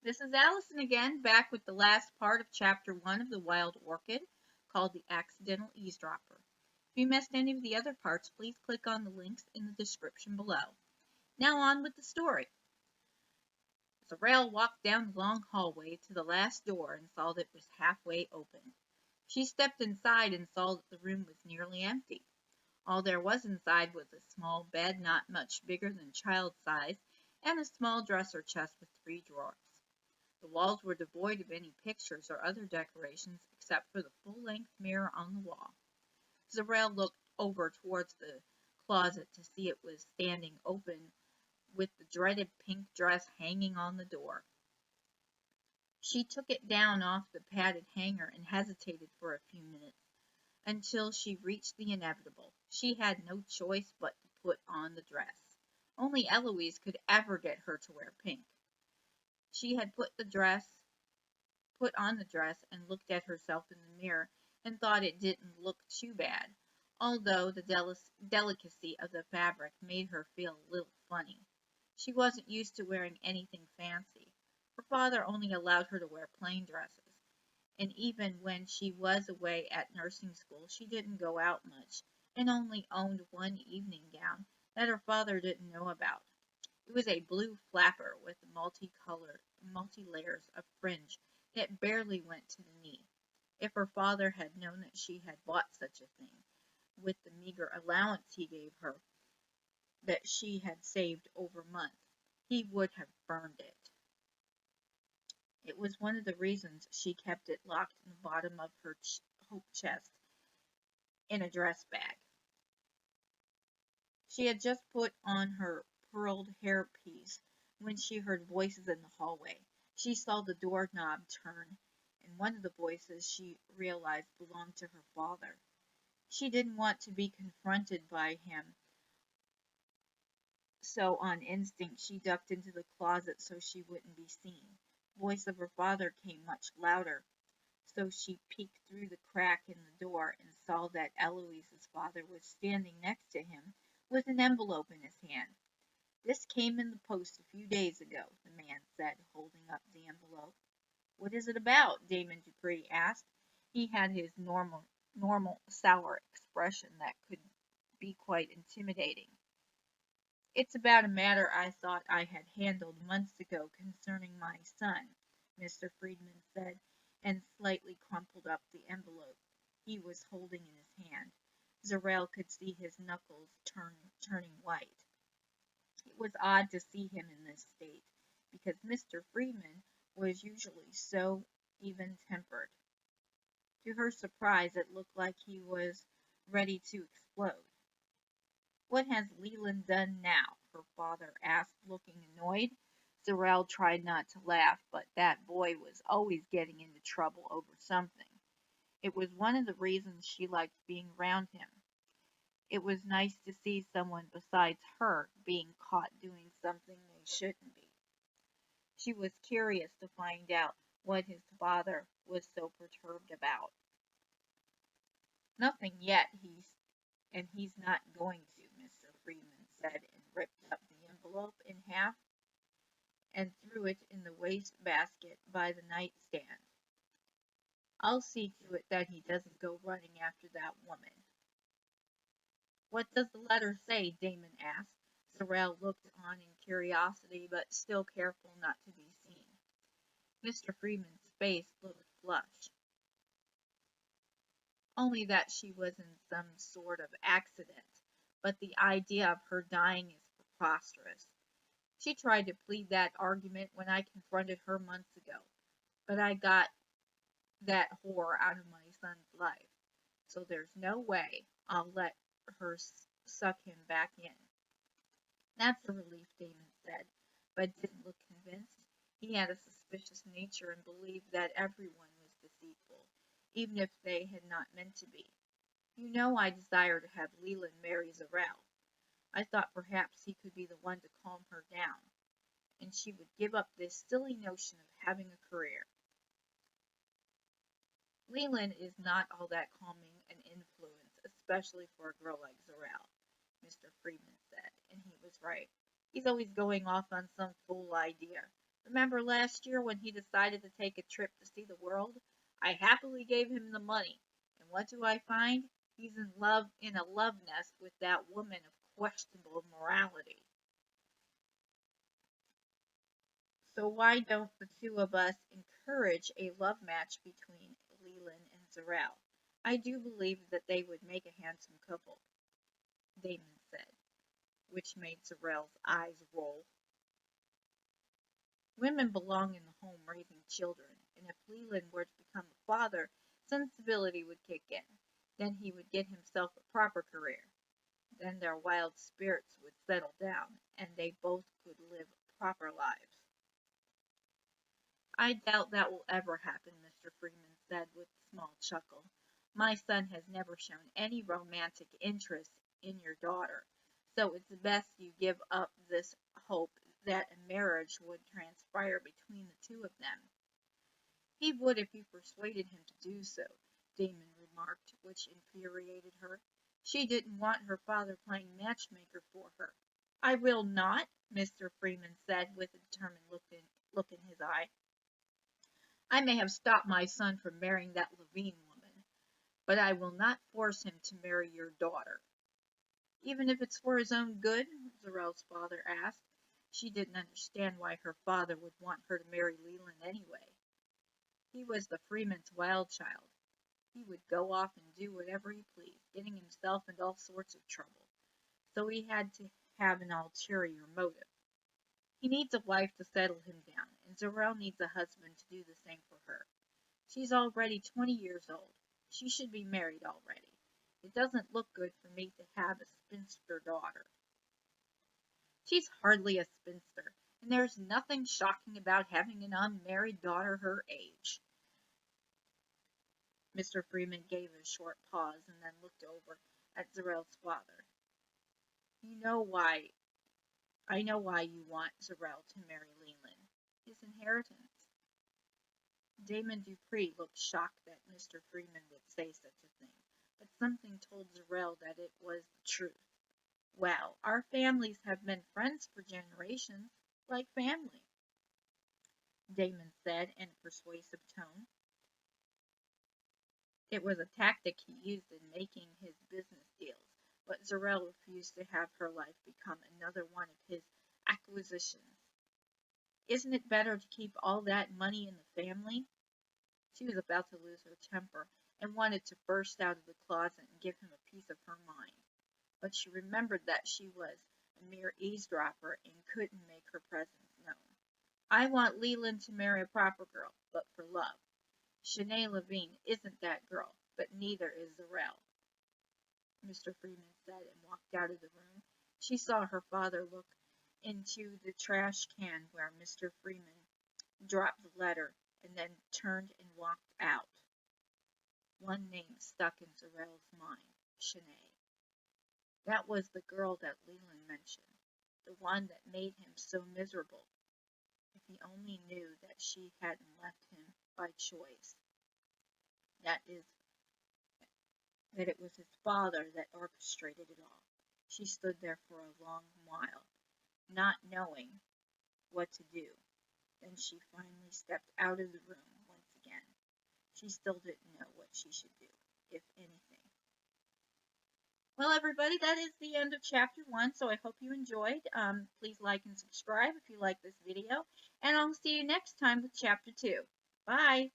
This is Allison again, back with the last part of Chapter 1 of The Wild Orchid, called The Accidental Eavesdropper. If you missed any of the other parts, please click on the links in the description below. Now on with the story. Zorell walked down the long hallway to the last door and saw that it was halfway open. She stepped inside and saw that the room was nearly empty. All there was inside was a small bed not much bigger than child's size, and a small dresser chest with 3 drawers. The walls were devoid of any pictures or other decorations except for the full-length mirror on the wall. Zorell looked over towards the closet to see it was standing open with the dreaded pink dress hanging on the door. She took it down off the padded hanger and hesitated for a few minutes until she reached the inevitable. She had no choice but to put on the dress. Only Eloise could ever get her to wear pink. She had put on the dress and looked at herself in the mirror and thought it didn't look too bad, although the delicacy of the fabric made her feel a little funny. She wasn't used to wearing anything fancy. Her father only allowed her to wear plain dresses, and even when she was away at nursing school, she didn't go out much and only owned one evening gown that her father didn't know about. It was a blue flapper with multi-layers of fringe that barely went to the knee. If her father had known that she had bought such a thing, with the meager allowance he gave her that she had saved over months, he would have burned it. It was one of the reasons she kept it locked in the bottom of her hope chest in a dress bag. She had just put on her pearled hairpiece when she heard voices in the hallway. She saw the doorknob turn, and one of the voices she realized belonged to her father. She didn't want to be confronted by him, so on instinct she ducked into the closet so she wouldn't be seen. The voice of her father came much louder, so she peeked through the crack in the door and saw that Eloise's father was standing next to him with an envelope in his hand. "This came in the post a few days ago," the man said, holding up the envelope. "What is it about?" Damon Dupree asked. He had his normal sour expression that could be quite intimidating. "It's about a matter I thought I had handled months ago concerning my son," Mr. Freeman said, and slightly crumpled up the envelope he was holding in his hand. Zorell could see his knuckles turning white. It was odd to see him in this state, because Mr. Freeman was usually so even-tempered. To her surprise, it looked like he was ready to explode. "What has Leland done now?" her father asked, looking annoyed. Zorell tried not to laugh, but that boy was always getting into trouble over something. It was one of the reasons she liked being around him. It was nice to see someone besides her being caught doing something they shouldn't be. She was curious to find out what his father was so perturbed about. "Nothing yet, he's not going to," Mr. Freeman said, and ripped up the envelope in half and threw it in the wastebasket by the nightstand. "I'll see to it that he doesn't go running after that woman." "What does the letter say?" Damon asked. Zorell looked on in curiosity, but still careful not to be seen. Mr. Freeman's face looked flushed. "Only that she was in some sort of accident, but the idea of her dying is preposterous. She tried to plead that argument when I confronted her months ago, but I got that whore out of my son's life, so there's no way I'll let her suck him back in." "That's a relief," Damon said, but didn't look convinced. He had a suspicious nature and believed that everyone was deceitful, even if they had not meant to be. "You know I desire to have Leland marry Zorell. I thought perhaps he could be the one to calm her down, and she would give up this silly notion of having a career." "Leland is not all that calming an influence, especially for a girl like Zorell," Mr. Freeman said, and he was right. "He's always going off on some fool idea. Remember last year when he decided to take a trip to see the world? I happily gave him the money. And what do I find? He's in a love nest with that woman of questionable morality. So why don't the two of us encourage a love match between Leland and Zorell? I do believe that they would make a handsome couple, Damon said, which made Zorell's eyes roll. Women belong in the home raising children, and if Leland were to become a father, sensibility would kick in. Then he would get himself a proper career. Then their wild spirits would settle down, and they both could live proper lives. I doubt that will ever happen, Mr. Freeman said with a small chuckle. My son has never shown any romantic interest in your daughter, so it's best you give up this hope that a marriage would transpire between the two of them. He would if you persuaded him to do so, Damon remarked, which infuriated her. She didn't want her father playing matchmaker for her. I will not, Mr. Freeman said with a determined look in his eye. I may have stopped my son from marrying that Levine woman, but I will not force him to marry your daughter. Even if it's for his own good? Zorell's father asked. She didn't understand why her father would want her to marry Leland anyway. He was the Freeman's wild child. He would go off and do whatever he pleased, getting himself into all sorts of trouble. So he had to have an ulterior motive. He needs a wife to settle him down, and Zorell needs a husband to do the same for her. She's already 20 years old. She should be married already. It doesn't look good for me to have a spinster daughter. She's hardly a spinster, and there's nothing shocking about having an unmarried daughter her age. Mr. Freeman gave a short pause and then looked over at Zorell's father. I know why you want Zorell to marry Leland. His inheritance. Damon Dupree looked shocked that Mr. Freeman would say such a thing, but something told Zorell that it was the truth. Well, our families have been friends for generations, like family, Damon said in a persuasive tone. It was a tactic he used in making his business deals, but Zorell refused to have her life become another one of his acquisitions. Isn't it better to keep all that money in the family? She was about to lose her temper and wanted to burst out of the closet and give him a piece of her mind. But she remembered that she was a mere eavesdropper and couldn't make her presence known. I want Leland to marry a proper girl, but for love. Shanae Levine isn't that girl, but neither is Zorell, Mr. Freeman said and walked out of the room. She saw her father look into the trash can where Mr. Freeman dropped the letter and then turned and walked out. One name stuck in Zorell's mind, Shanae. That was the girl that Leland mentioned, the one that made him so miserable. If he only knew that she hadn't left him by choice. That it was his father that orchestrated it all. She stood there for a long while, not knowing what to do. Then she finally stepped out of the room once again. She still didn't know what she should do, if anything. Well, everybody, that is the end of Chapter 1, so I hope you enjoyed. Please like and subscribe if you like this video, and I'll see you next time with Chapter 2. Bye!